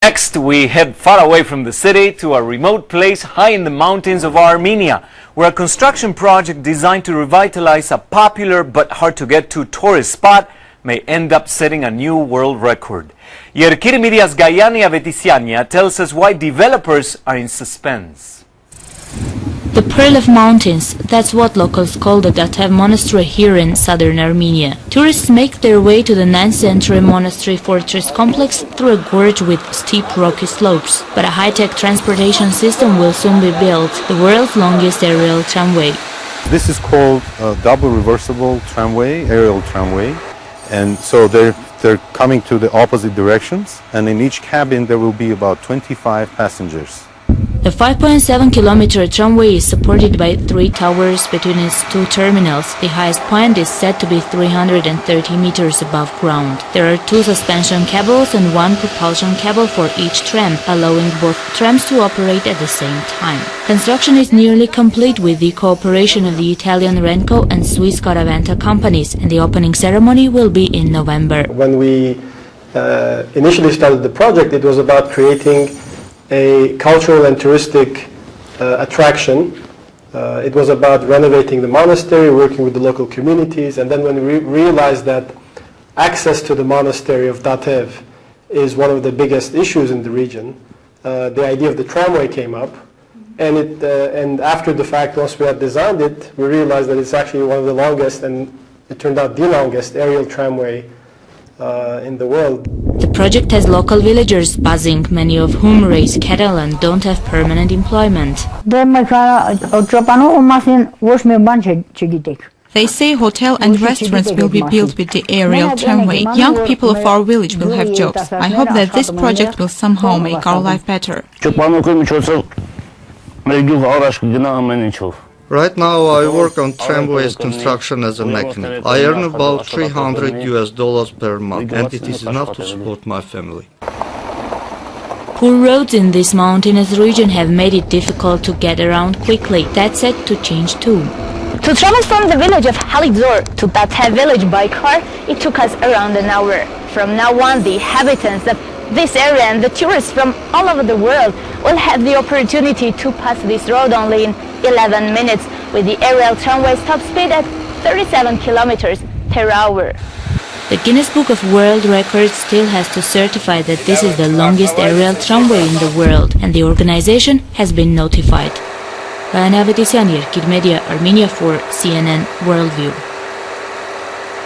Next, we head far away from the city to a remote place high in the mountains of Armenia, where a construction project designed to revitalize a popular but hard-to-get-to tourist spot may end up setting a new world record. Yerkir Media's Gayane Avetisyan tells us why developers are in suspense. The Pearl of Mountains, that's what locals call the Tatev Monastery here in southern Armenia. Tourists make their way to the 9th century monastery fortress complex through a gorge with steep rocky slopes. But a high-tech transportation system will soon be built, the world's longest aerial tramway. This is called a double reversible tramway, aerial tramway. And so they're coming to the opposite directions, and in each cabin there will be about 25 passengers. The 5.7-kilometer tramway is supported by 3 towers between its 2 terminals. The highest point is said to be 330 meters above ground. There are 2 suspension cables and 1 propulsion cable for each tram, allowing both trams to operate at the same time. Construction is nearly complete with the cooperation of the Italian Renco and Swiss Caravanta companies, and the opening ceremony will be in November. When we initially started the project, it was about creating a cultural and touristic attraction. It was about renovating the monastery, working with the local communities, and then when we realized that access to the monastery of Tatev is one of the biggest issues in the region, the idea of the tramway came up, and after the fact, once we had designed it, we realized that it's actually one of the longest, and it turned out the longest aerial tramway in the world. The project has local villagers buzzing, many of whom raise cattle and don't have permanent employment. They say hotel and restaurants will be built with the aerial tramway. Young people of our village will have jobs. I hope that this project will somehow make our life better. Right now I work on tramways construction as a mechanic. I earn about $300 per month, and it is enough to support my family. Poor roads in this mountainous region have made it difficult to get around quickly. That's set to change too. To travel from the village of Halidzor to Tatev village by car, it took us around an hour. From now on, the inhabitants of this area and the tourists from all over the world will have the opportunity to pass this road only in 11 minutes with the aerial tramway's top speed at 37 kilometers per hour. The Guinness Book of World Records still has to certify that this is the longest aerial tramway in the world, and the organization has been notified. Avetisyan, Yerkir Media, Armenia for CNN Worldview.